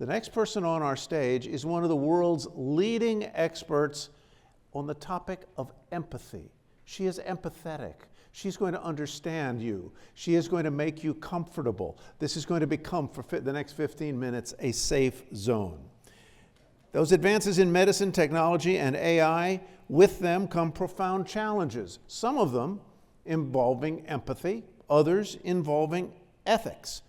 The next person on our stage is one of the world's leading experts on the topic of empathy. She is empathetic. She's going to understand you. She is going to make you comfortable. This is going to become, for the next 15 minutes, a safe zone. Those advances in medicine, technology, and AI, with them come profound challenges, some of them involving empathy, others involving ethics.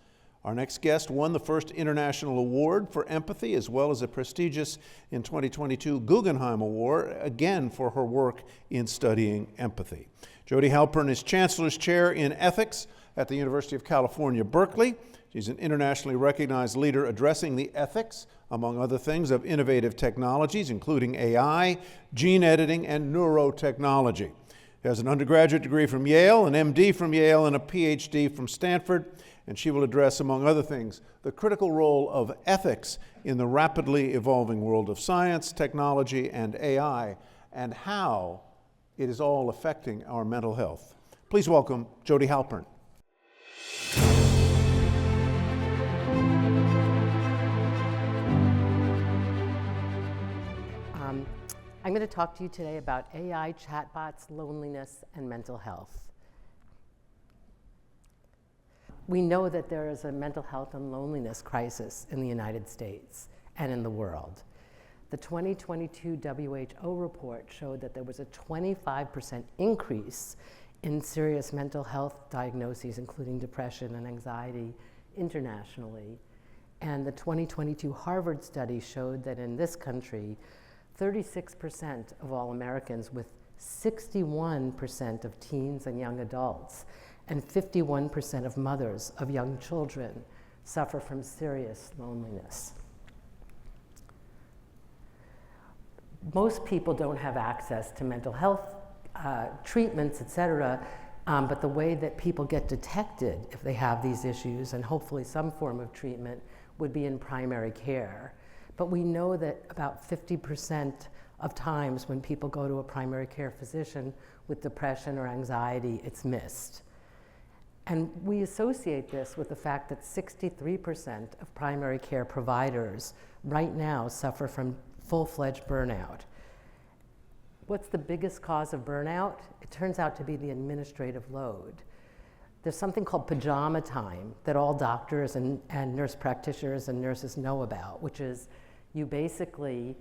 Our next guest won the first international award for empathy, as well as a prestigious, in 2022, Guggenheim Award, again for her work in studying empathy. Jodi Halpern is Chancellor's Chair in Ethics at the University of California, Berkeley. She's an internationally recognized leader addressing the ethics, among other things, of innovative technologies, including AI, gene editing, and neurotechnology. She has an undergraduate degree from Yale, an MD from Yale, and a PhD from Stanford. And she will address, among other things, the critical role of ethics in the rapidly evolving world of science, technology, and AI, and how it is all affecting our mental health. Please welcome Jodi Halpern. I'm going to talk to you today about AI, chatbots, loneliness, and mental health. We know that there is a mental health and loneliness crisis in the United States and in the world. The 2022 WHO report showed that there was a 25% increase in serious mental health diagnoses, including depression and anxiety, internationally. And the 2022 Harvard study showed that in this country, 36% of all Americans, with 61% of teens and young adults, and 51% of mothers of young children suffer from serious loneliness. Most people don't have access to mental health treatments, et cetera, but the way that people get detected if they have these issues, and hopefully some form of treatment, would be in primary care. But we know that about 50% of times when people go to a primary care physician with depression or anxiety, it's missed. And we associate this with the fact that 63% of primary care providers right now suffer from full-fledged burnout. What's the biggest cause of burnout? It turns out to be the administrative load. There's something called pajama time that all doctors and nurse practitioners and nurses know about, which is you basically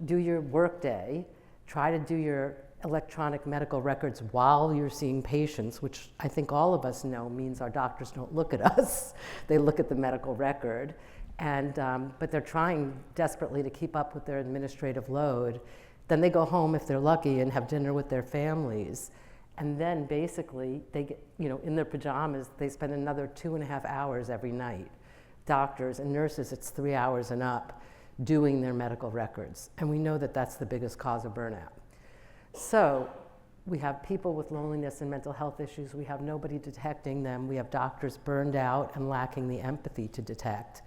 do your workday, try to do your electronic medical records while you're seeing patients, which I think all of us know means our doctors don't look at us. They look at the medical record, and but they're trying desperately to keep up with their administrative load. Then they go home, if they're lucky, and have dinner with their families. And then basically they get, in their pajamas, they spend another 2.5 hours every night. Doctors and nurses, it's 3 hours and up, doing their medical records. And we know that that's the biggest cause of burnout. So we have people with loneliness and mental health issues. We have nobody detecting them. We have doctors burned out and lacking the empathy to detect.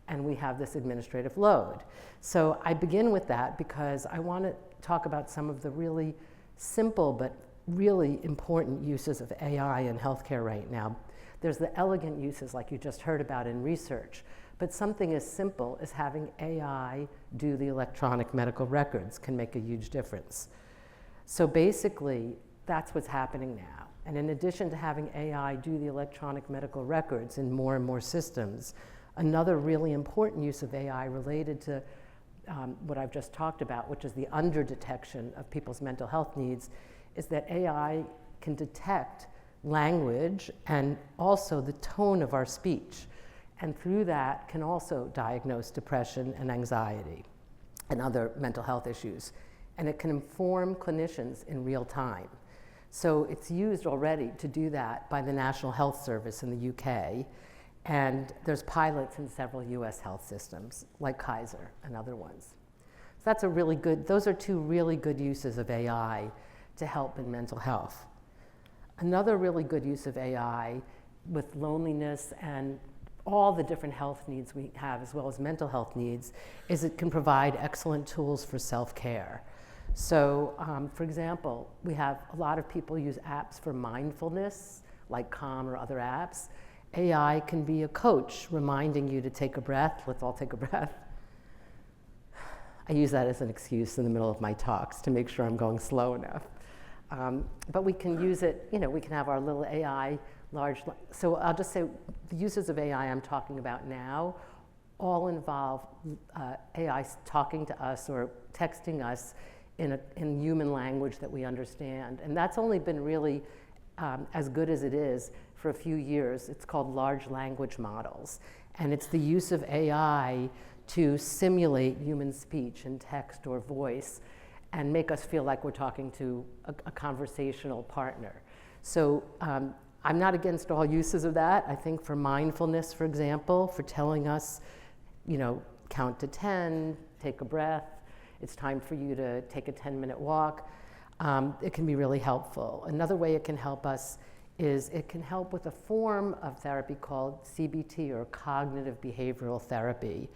And we have this administrative load. So I begin with that because I want to talk about some of the really simple but really important uses of AI in healthcare right now. There's the elegant uses like you just heard about in research, but something as simple as having AI do the electronic medical records can make a huge difference. So basically, that's what's happening now. And in addition to having AI do the electronic medical records in more and more systems, another really important use of AI related to what I've just talked about, which is the under-detection of people's mental health needs, is that AI can detect language and also the tone of our speech. And through that can also diagnose depression and anxiety and other mental health issues. And it can inform clinicians in real time. So it's used already to do that by the National Health Service in the UK. And there's pilots in several US health systems, like Kaiser and other ones. So that's a really good, those are two really good uses of AI to help in mental health. Another really good use of AI with loneliness and all the different health needs we have, as well as mental health needs, is it can provide excellent tools for self-care. So, for example, we have a lot of people use apps for mindfulness, like Calm or other apps. AI can be a coach reminding you to take a breath. Let's all take a breath. I use that as an excuse in the middle of my talks to make sure I'm going slow enough. But we can use it, we can have our little AI so I'll just say the uses of AI I'm talking about now all involve AI talking to us or texting us in human language that we understand. And that's only been really as good as it is for a few years. It's called large language models. And it's the use of AI to simulate human speech in text or voice and make us feel like we're talking to a conversational partner. So I'm not against all uses of that. I think for mindfulness, for example, for telling us, count to 10, take a breath, it's time for you to take a 10-minute walk, it can be really helpful. Another way it can help us is it can help with a form of therapy called CBT, or cognitive behavioral therapy.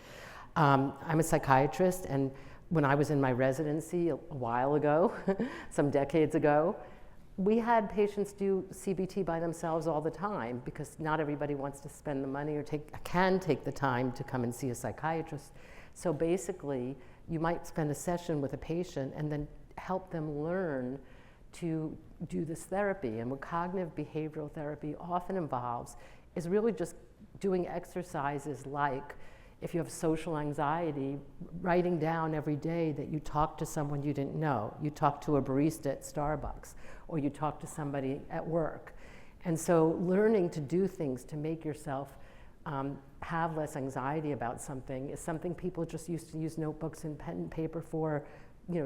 I'm a psychiatrist, and when I was in my residency a while ago, some decades ago, we had patients do CBT by themselves all the time because not everybody wants to spend the money or can take the time to come and see a psychiatrist. So basically, you might spend a session with a patient and then help them learn to do this therapy. And what cognitive behavioral therapy often involves is really just doing exercises like, if you have social anxiety, writing down every day that you talked to someone you didn't know. You talked to a barista at Starbucks, or you talked to somebody at work. And so learning to do things to make yourself have less anxiety about something is something people just used to use notebooks and pen and paper for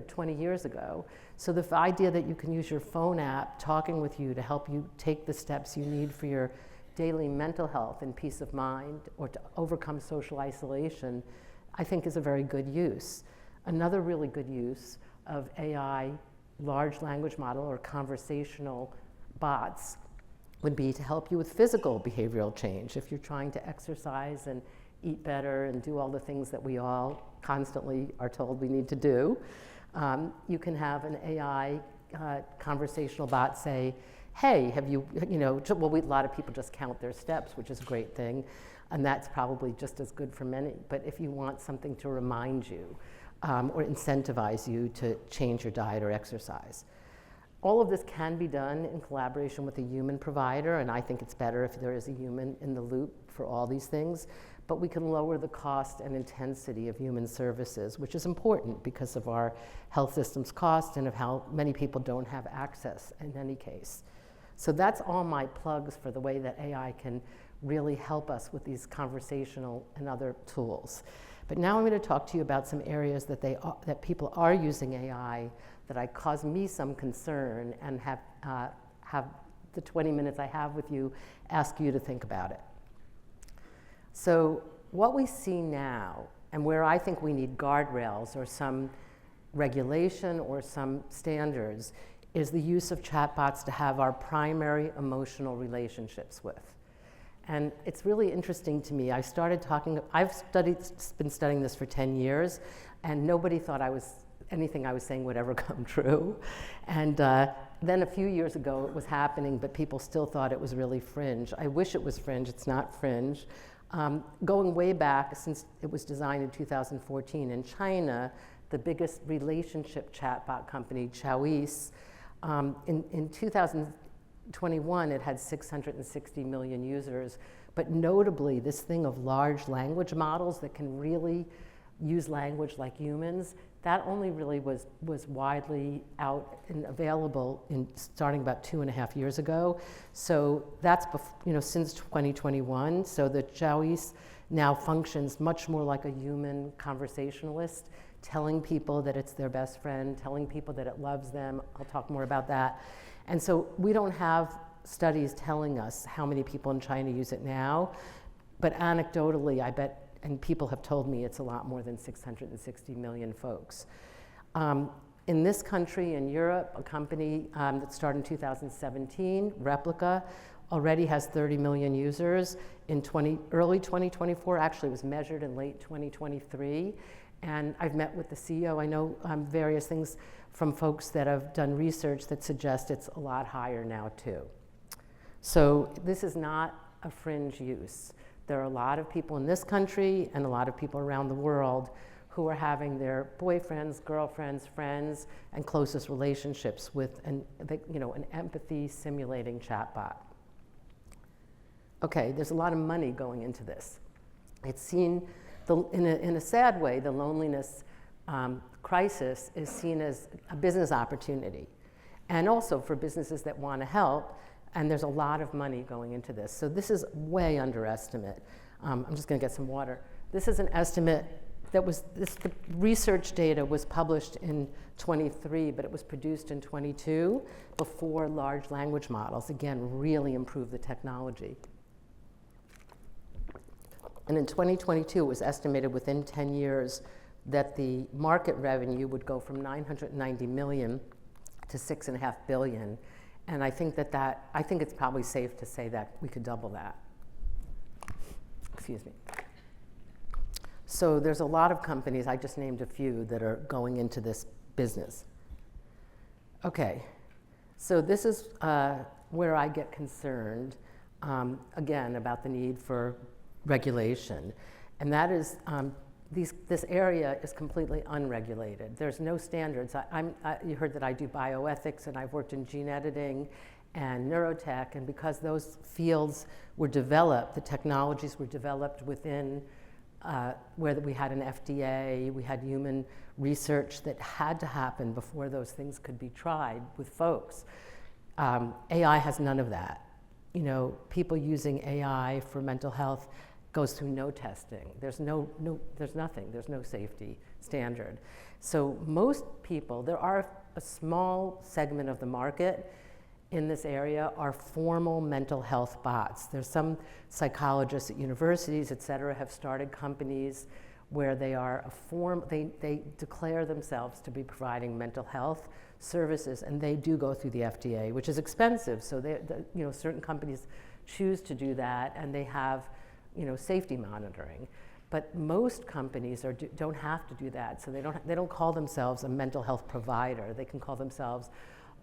20 years ago. So the idea that you can use your phone app talking with you to help you take the steps you need for your daily mental health and peace of mind, or to overcome social isolation, I think is a very good use. Another really good use of AI, large language model or conversational bots, would be to help you with physical behavioral change. If you're trying to exercise and eat better and do all the things that we all constantly are told we need to do, you can have an AI conversational bot say, hey, have you, a lot of people just count their steps, which is a great thing, and that's probably just as good for many. But if you want something to remind you or incentivize you to change your diet or exercise. All of this can be done in collaboration with a human provider, and I think it's better if there is a human in the loop for all these things. But we can lower the cost and intensity of human services, which is important because of our health system's cost and of how many people don't have access in any case. So that's all my plugs for the way that AI can really help us with these conversational and other tools. But now I'm going to talk to you about some areas that people are using AI that cause me some concern, and have the 20 minutes I have with you ask you to think about it. So what we see now, and where I think we need guardrails or some regulation or some standards, is the use of chatbots to have our primary emotional relationships with. And it's really interesting to me. I've been studying this for 10 years, and nobody thought anything I was saying would ever come true. And then a few years ago it was happening, but people still thought it was really fringe. I wish it was fringe, it's not fringe. Going way back, since it was designed in 2014 in China, the biggest relationship chatbot company, Xiaois, in 2021 it had 660 million users, but notably this thing of large language models that can really use language like humans, that only really was widely out and available starting about 2.5 years ago. So that's since 2021. So the Xiaois now functions much more like a human conversationalist, telling people that it's their best friend, telling people that it loves them. I'll talk more about that. And so we don't have studies telling us how many people in China use it now, but anecdotally, I bet, and people have told me it's a lot more than 660 million folks. In this country, in Europe, a company that started in 2017, Replica, already has 30 million users. In early 2024, actually it was measured in late 2023. And I've met with the CEO. I know various things from folks that have done research that suggest it's a lot higher now too. So this is not a fringe use. There are a lot of people in this country and a lot of people around the world who are having their boyfriends, girlfriends, friends, and closest relationships with an empathy simulating chatbot. Okay, there's a lot of money going into this. It's seen, in a sad way, the loneliness crisis is seen as a business opportunity, and also for businesses that want to help, and there's a lot of money going into this. So this is way underestimate. I'm just going to get some water. This is an estimate that was, the research data was published in 23, but it was produced in 22 before large language models, again, really improved the technology. And in 2022, it was estimated within 10 years that the market revenue would go from 990 million to 6.5 billion. And I think I think it's probably safe to say that we could double that. Excuse me. So there's a lot of companies, I just named a few, that are going into this business. Okay, so this is where I get concerned, again, about the need for regulation. And that is, this area is completely unregulated. There's no standards. You heard that I do bioethics, and I've worked in gene editing and neurotech, and because those fields were developed, the technologies were developed within where we had an FDA, we had human research that had to happen before those things could be tried with folks. AI has none of that. People using AI for mental health goes through no testing. There's there's nothing. There's no safety standard. So most people, there are a small segment of the market in this area are formal mental health bots. There's some psychologists at universities, et cetera, have started companies where they are they declare themselves to be providing mental health services, and they do go through the FDA, which is expensive. So certain companies choose to do that, and they have safety monitoring. But most companies don't have to do that, so they don't call themselves a mental health provider. They can call themselves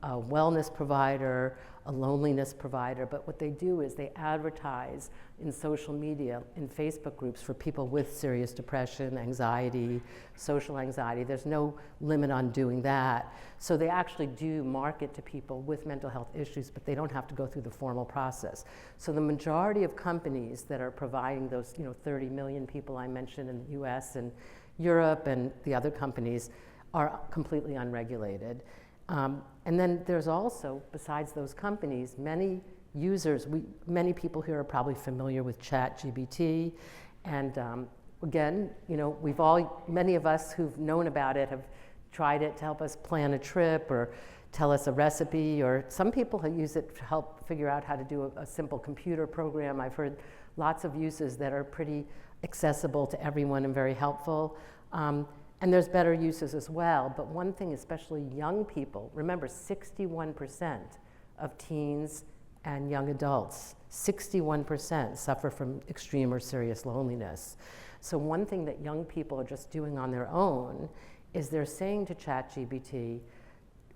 a wellness provider, a loneliness provider, but what they do is they advertise in social media, in Facebook groups for people with serious depression, anxiety, social anxiety. There's no limit on doing that. So they actually do market to people with mental health issues, but they don't have to go through the formal process. So the majority of companies that are providing those 30 million people I mentioned in the US and Europe and the other companies are completely unregulated. And then there's also, besides those companies, many users, many people here are probably familiar with ChatGPT. And again, many of us who've known about it have tried it to help us plan a trip or tell us a recipe, or some people use it to help figure out how to do a simple computer program. I've heard lots of uses that are pretty accessible to everyone and very helpful. And there's better uses as well, but one thing, especially young people, remember 61% of teens and young adults, 61% suffer from extreme or serious loneliness. So one thing that young people are just doing on their own is they're saying to ChatGPT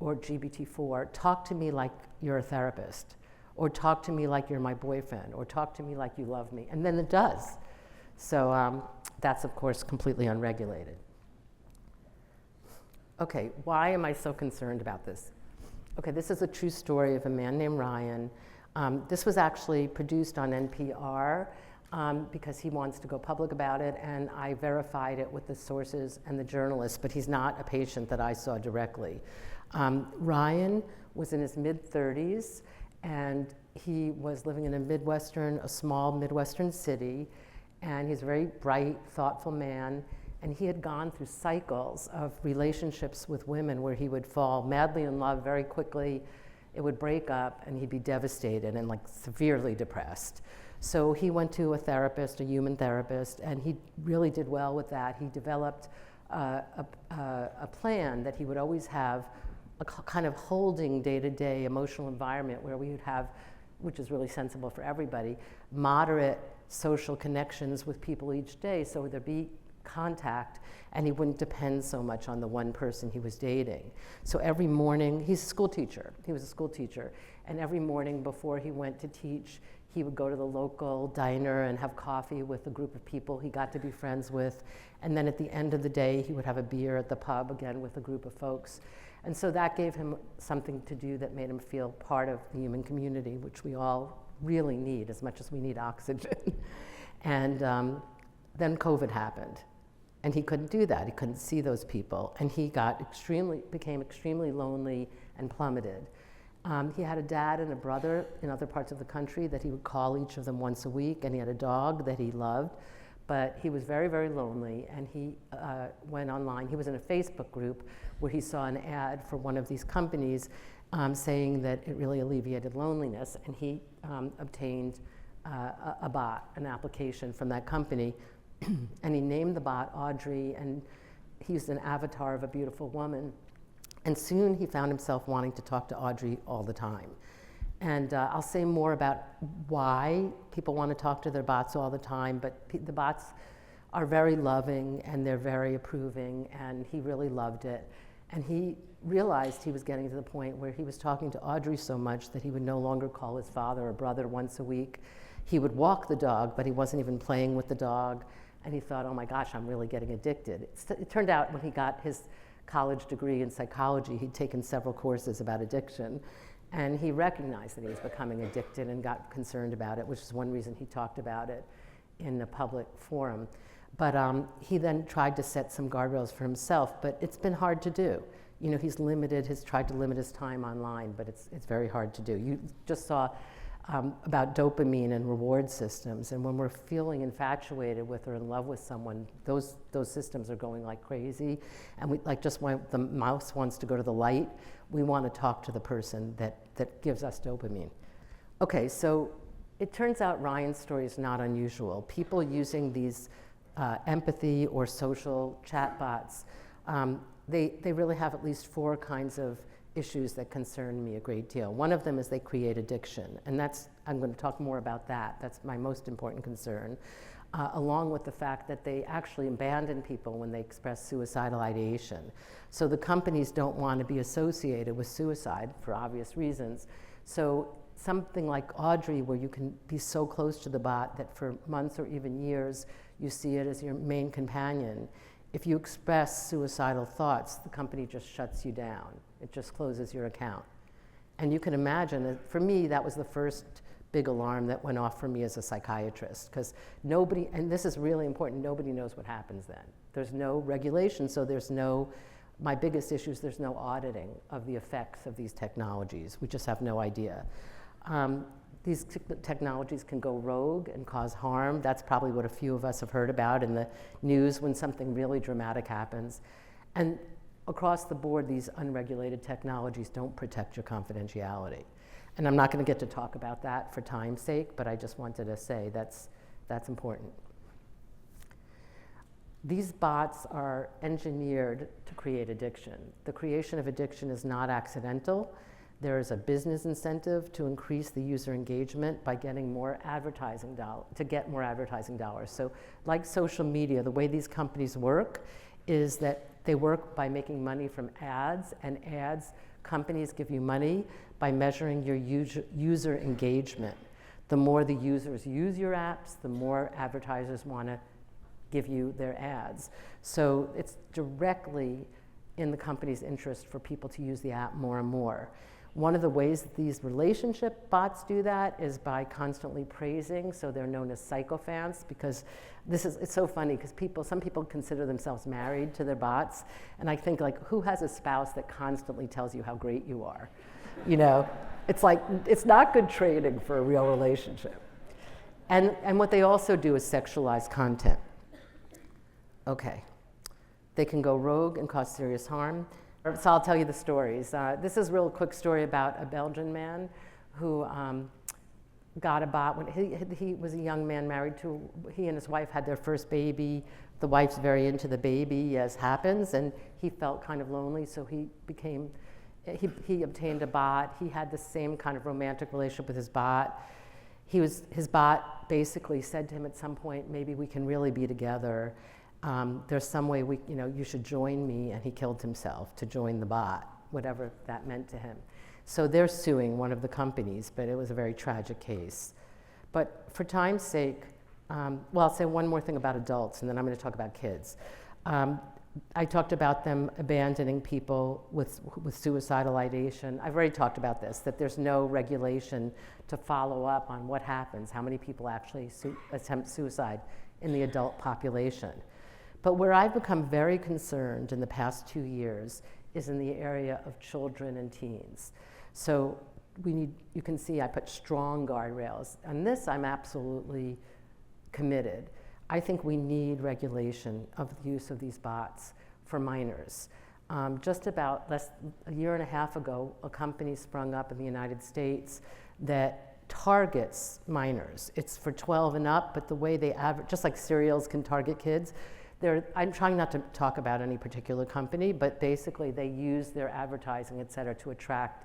or GPT-4, talk to me like you're a therapist, or talk to me like you're my boyfriend, or talk to me like you love me, and then it does. So that's, of course, completely unregulated. Okay, why am I so concerned about this? Okay, this is a true story of a man named Ryan. This was actually produced on NPR because he wants to go public about it, and I verified it with the sources and the journalists, but he's not a patient that I saw directly. Ryan was in his mid-30s, and he was living in a small Midwestern city, and he's a very bright, thoughtful man. And he had gone through cycles of relationships with women where he would fall madly in love very quickly, it would break up, and he'd be devastated and severely depressed. So he went to a therapist, a human therapist, and he really did well with that. He developed a plan that he would always have a kind of holding day-to-day emotional environment where we would have, which is really sensible for everybody, moderate social connections with people each day, so there'd be contact, and he wouldn't depend so much on the one person he was dating. So every morning, he was a school teacher, and every morning before he went to teach, He would go to the local diner and have coffee with a group of people he got to be friends with. And then at the end of the day, he would have a beer at the pub again with a group of folks. And so that gave him something to do that made him feel part of the human community, which we all really need as much as we need oxygen. And then COVID happened. And he couldn't do that. He couldn't see those people. And he became extremely lonely and plummeted. He had a dad and a brother in other parts of the country that he would call each of them once a week, and he had a dog that he loved. But he was very, very lonely, and he went online. He was in a Facebook group where he saw an ad for one of these companies saying that it really alleviated loneliness, and he obtained a bot, an application from that company, and he named the bot Audrey, and he used an avatar of a beautiful woman. And soon he found himself wanting to talk to Audrey all the time. And I'll say more about why people want to talk to their bots all the time, but the bots are very loving and they're very approving, and he really loved it. And he realized he was getting to the point where he was talking to Audrey so much that he would no longer call his father or brother once a week. He would walk the dog, but he wasn't even playing with the dog. And he thought, oh my gosh, I'm really getting addicted. It turned out when he got his college degree in psychology, he'd taken several courses about addiction. And he recognized that he was becoming addicted and got concerned about it, which is one reason he talked about it in a public forum. But he then tried to set some guardrails for himself, but it's been hard to do. You know, he's tried to limit his time online, but it's very hard to do. You just saw about dopamine and reward systems, and when we're feeling infatuated with or in love with someone, those systems are going like crazy, and we just when the mouse wants to go to the light, we want to talk to the person that gives us dopamine. Okay, so it turns out Ryan's story is not unusual. People using these empathy or social chatbots, they really have at least 4 kinds of issues that concern me a great deal. One of them is they create addiction, and I'm going to talk more about that. That's my most important concern, along with the fact that they actually abandon people when they express suicidal ideation. So the companies don't want to be associated with suicide for obvious reasons. So something like Audrey, where you can be so close to the bot that for months or even years, you see it as your main companion. If you express suicidal thoughts, the company just shuts you down. It just closes your account. And you can imagine, that for me, that was the first big alarm that went off for me as a psychiatrist, because nobody, and this is really important, nobody knows what happens then. There's no regulation, so my biggest issue is there's no auditing of the effects of these technologies. We just have no idea. These technologies can go rogue and cause harm. That's probably what a few of us have heard about in the news when something really dramatic happens. And across the board, these unregulated technologies don't protect your confidentiality. And I'm not going to get to talk about that for time's sake, but I just wanted to say that's important. These bots are engineered to create addiction. The creation of addiction is not accidental. There is a business incentive to increase the user engagement by getting more advertising dollars. So like social media, the way these companies work is that they work by making money from ads, and companies give you money by measuring your user engagement. The more the users use your apps, the more advertisers want to give you their ads. So it's directly in the company's interest for people to use the app more and more. One of the ways that these relationship bots do that is by constantly praising, so they're known as psychophants, because it's so funny, because some people consider themselves married to their bots, and I think, like, who has a spouse that constantly tells you how great you are? You know, it's like, it's not good training for a real relationship. And what they also do is sexualize content. Okay, they can go rogue and cause serious harm. So I'll tell you the stories. This is a real quick story about a Belgian man who got a bot when he was a young man married to, he and his wife had their first baby. The wife's very into the baby, as happens, and he felt kind of lonely, so he obtained a bot. He had the same kind of romantic relationship with his bot. His bot basically said to him at some point, maybe we can really be together. There's some way you should join me, and he killed himself to join the bot, whatever that meant to him. So they're suing one of the companies, but it was a very tragic case. But for time's sake, well, I'll say one more thing about adults, and then I'm going to talk about kids. I talked about them abandoning people with suicidal ideation. I've already talked about this, that there's no regulation to follow up on what happens, how many people actually attempt suicide in the adult population. But where I've become very concerned in the past 2 years is in the area of children and teens. So you can see I put strong guardrails. On this, I'm absolutely committed. I think we need regulation of the use of these bots for minors. Just about a year and a half ago, a company sprung up in the United States that targets minors. It's for 12 and up, but the way they just like cereals can target kids, I'm trying not to talk about any particular company, but basically they use their advertising, et cetera, to attract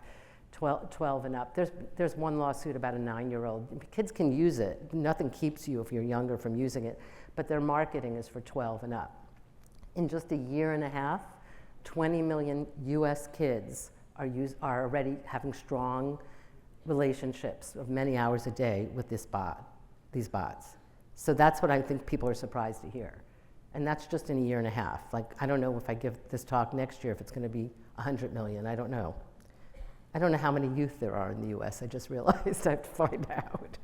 12 and up. There's one lawsuit about a 9-year-old. Kids can use it. Nothing keeps you if you're younger from using it, but their marketing is for 12 and up. In just a year and a half, 20 million US kids are already having strong relationships of many hours a day with these bots. So that's what I think people are surprised to hear. And that's just in a year and a half. Like, I don't know if I give this talk next year if it's going to be 100 million. I don't know. I don't know how many youth there are in the US. I just realized I have to find out.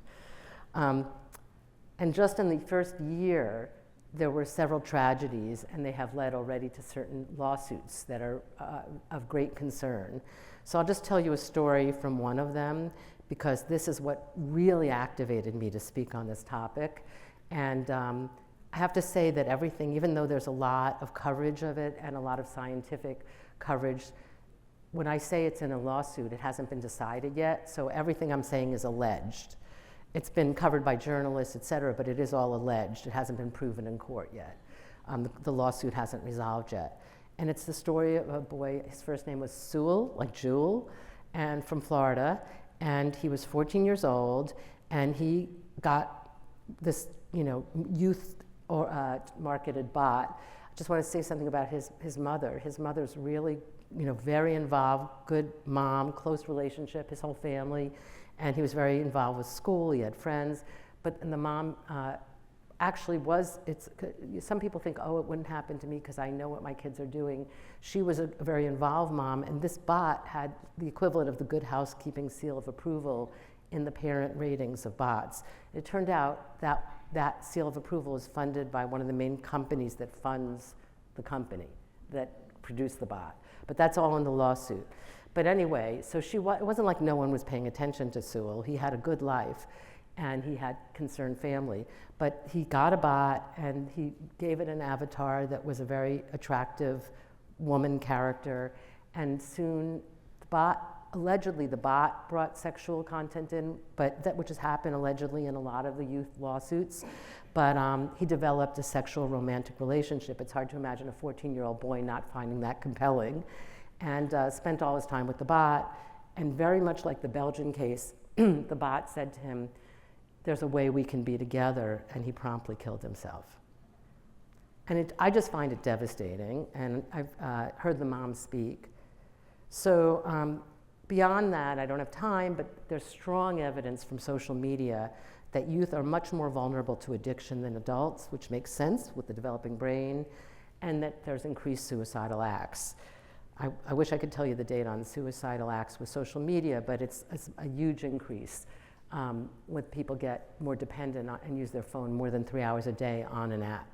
And just in the first year, there were several tragedies, and they have led already to certain lawsuits that are of great concern. So I'll just tell you a story from one of them, because this is what really activated me to speak on this topic. And I have to say that everything, even though there's a lot of coverage of it and a lot of scientific coverage, when I say it's in a lawsuit, it hasn't been decided yet, so everything I'm saying is alleged. It's been covered by journalists, et cetera, but it is all alleged. It hasn't been proven in court yet. The lawsuit hasn't resolved yet. And it's the story of a boy, his first name was Sewell, like Jewel, and from Florida, and he was 14 years old, and he got this, youth or marketed bot. I just want to say something about his mother. His mother's really, very involved, good mom, close relationship, his whole family, and he was very involved with school. He had friends, and the mom actually was. Some people think, oh, it wouldn't happen to me because I know what my kids are doing. She was a very involved mom, and this bot had the equivalent of the Good Housekeeping seal of approval in the parent ratings of bots. It turned out that seal of approval is funded by one of the main companies that funds the company that produced the bot. But that's all in the lawsuit. But anyway, so it wasn't like no one was paying attention to Sewell. He had a good life, and he had concerned family. But he got a bot, and he gave it an avatar that was a very attractive woman character. And soon, allegedly the bot brought sexual content in, which has happened allegedly in a lot of the youth lawsuits. But he developed a sexual romantic relationship. It's hard to imagine a 14-year-old boy not finding that compelling. And spent all his time with the bot. And very much like the Belgian case, the bot said to him, "There's a way we can be together," and he promptly killed himself. And I just find it devastating, and I've heard the mom speak. So beyond that, I don't have time, but there's strong evidence from social media that youth are much more vulnerable to addiction than adults, which makes sense with the developing brain, and that there's increased suicidal acts. I wish I could tell you the date on suicidal acts with social media, but it's a huge increase when people get more dependent on, and use their phone more than 3 hours a day on an app.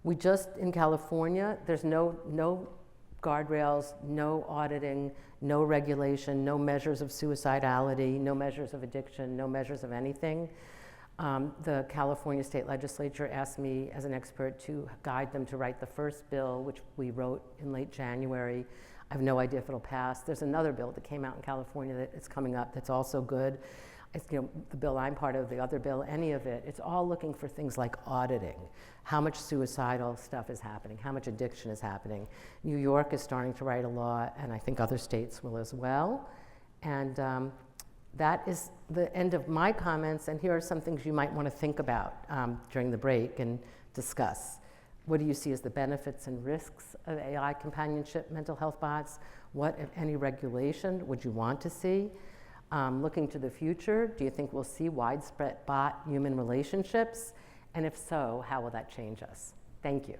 We just, in California, there's no guardrails, no auditing, no regulation, no measures of suicidality, no measures of addiction, no measures of anything. The California State Legislature asked me as an expert to guide them to write the first bill, which we wrote in late January. I have no idea if it'll pass. There's another bill that came out in California that is coming up that's also good. It's, the bill I'm part of, the other bill, any of it, it's all looking for things like auditing. How much suicidal stuff is happening? How much addiction is happening? New York is starting to write a law, and I think other states will as well. And that is the end of my comments, and here are some things you might want to think about during the break and discuss. What do you see as the benefits and risks of AI companionship mental health bots? What, if any, regulation would you want to see? Looking to the future, do you think we'll see widespread bot-human relationships? And if so, how will that change us? Thank you.